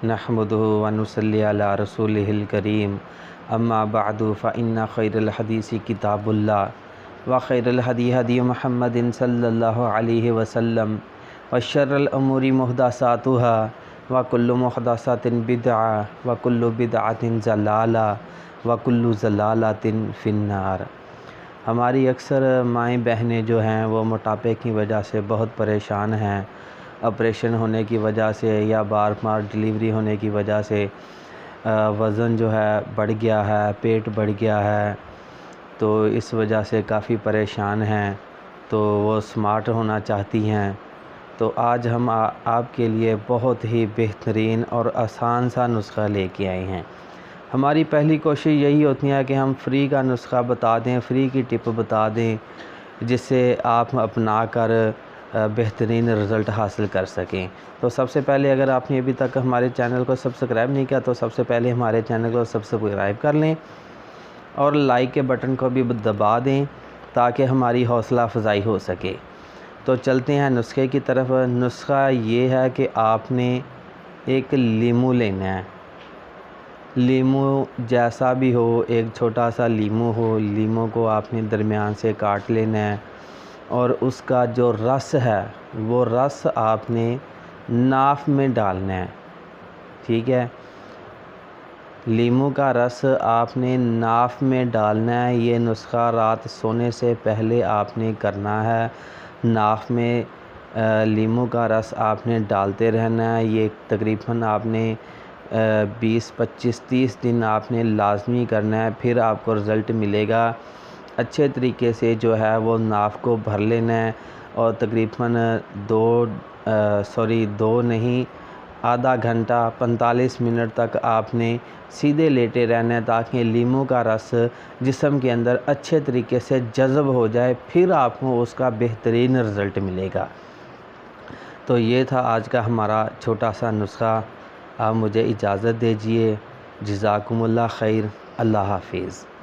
नहमदुहु व नुसल्ली अला रसूलिहिल करीम अम्मा बअदु फ़इन्ना खैरल हदीसी किताबुल्लाह व खैरल हदी हदी मुहम्मदिन सल्लल्लाहु अलैहि वसल्लम व शर्रल उमूरि मुहदसातुहा व कुल्लु मुहदसातिन बिदअ व कुल्लु बिदअतिन ज़लाला व कुल्लु ज़लालतिन फिन्नार। हमारी अक्सर माएँ बहनें जो हैं वो मोटापे की वजह से बहुत परेशान हैं। ऑपरेशन होने की वजह से या बार बार डिलीवरी होने की वजह से वज़न जो है बढ़ गया है, पेट बढ़ गया है, तो इस वजह से काफ़ी परेशान हैं, तो वो स्मार्ट होना चाहती हैं। तो आज हम आपके लिए बहुत ही बेहतरीन और आसान सा नुस्खा लेके आए हैं। हमारी पहली कोशिश यही होती है कि हम फ्री का नुस्खा बता दें, फ्री की टिप बता दें, जिससे आप अपना कर बेहतरीन रिज़ल्ट हासिल कर सकें। तो सबसे पहले अगर आपने अभी तक हमारे चैनल को सब्सक्राइब नहीं किया तो सबसे पहले हमारे चैनल को सब्सक्राइब कर लें और लाइक के बटन को भी दबा दें ताकि हमारी हौसला अफजाई हो सके। तो चलते हैं नुस्खे की तरफ। नुस्खा ये है कि आपने एक लीमू लेना है। लीमू जैसा भी हो, एक छोटा सा लीमू हो, लीमू को आपने दरमियान से काट लेना है और उसका जो रस है वो रस आपने नाफ में डालना है। ठीक है, लीमू का रस आपने नाफ में डालना है। ये नुस्खा रात सोने से पहले आपने करना है। नाफ में लीमू का रस आपने डालते रहना है। ये तकरीबन आपने 20, 25, 30 दिन आपने लाजमी करना है, फिर आपको रिज़ल्ट मिलेगा। अच्छे तरीके से जो है वो नाफ को भर लेना है और तकरीबन दो नहीं, आधा घंटा 45 मिनट तक आपने सीधे लेटे रहना है ताकि लीमू का रस जिस्म के अंदर अच्छे तरीके से जज़ब हो जाए, फिर आपको उसका बेहतरीन रिज़ल्ट मिलेगा। तो ये था आज का हमारा छोटा सा नुस्खा। आप मुझे इजाज़त दीजिए। जज़ाकुमुल्लाह खैर। अल्लाह हाफ़िज़।